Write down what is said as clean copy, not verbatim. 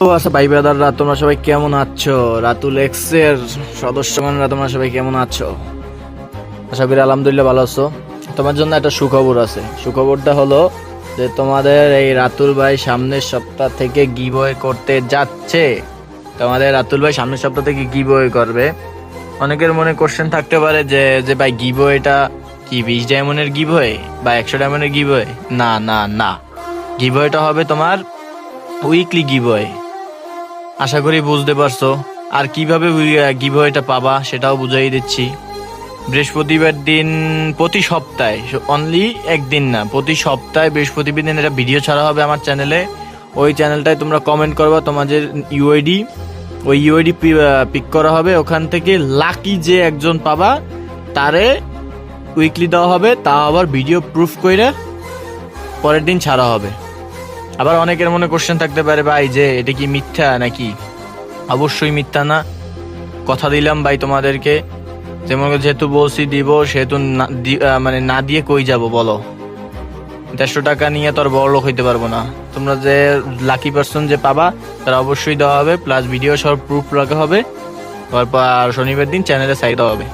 তো আচ্ছা ভাই ব্রাদাররা, তোমরা সবাই কেমন আছো? রাতুল এক্সের সদস্যগণরা তোমরা সবাই কেমন আছো? আশা করি আলহামদুলিল্লাহ ভালো আছো। তোমার জন্য একটা সুখবর আছে। সুখবরটা হলো যে তোমাদের এই রাতুল ভাই সামনের সপ্তাহ থেকে গিভওয়ে করতে যাচ্ছে। তোমাদের রাতুল ভাই সামনের সপ্তাহ থেকে গিভওয়ে করবে। অনেকের মনে কোশ্চেন থাকতে পারে যে যে ভাই গিভওয়েটা কি 20 ডায়মন্ডের গিভওয়ে বা 100 ডায়মন্ডের গিভওয়ে? না না না, গিভওয়েটা হবে তোমার উইকলি গিভওয়ে। আশা করি বুঝতে পারছো। আর কিভাবে গিভওয়েটা পাবা সেটাও বুঝাই দিচ্ছি। বৃহস্পতিবার দিন প্রতি সপ্তাহে, অনলি একদিন না, প্রতি সপ্তাহে বৃহস্পতিবার দিন একটা ভিডিও ছাড়া হবে আমার চ্যানেলে। ওই চ্যানেলটায় তোমরা কমেন্ট করবা তোমাদের ইউআইডি, ওই ইউআইডি পিক করা হবে। ওখান থেকে লাকি যে একজন পাবা তারে উইকলি দেওয়া হবে, তা আবার ভিডিও প্রুফ করে পরের দিন ছাড়া হবে। আবার অনেকের মনে কোশ্চেন থাকতে পারে ভাই যে এটা কি মিথ্যা নাকি? অবশ্যই মিথ্যা না, কথা দিলাম ভাই তোমাদেরকে। যেমন যেহেতু বলছি দিব, সেহেতু মানে না দিয়ে কই যাব বলো? 150 টাকা নিয়ে তো আর বড় লোক হইতে পারবো না। তোমরা যে লাকি পার্সন যে পাবা তারা অবশ্যই দেওয়া হবে, প্লাস ভিডিও সব প্রুফ রাখা হবে। তারপর শনিবার দিন চ্যানেলে সাইড দেওয়া হবে।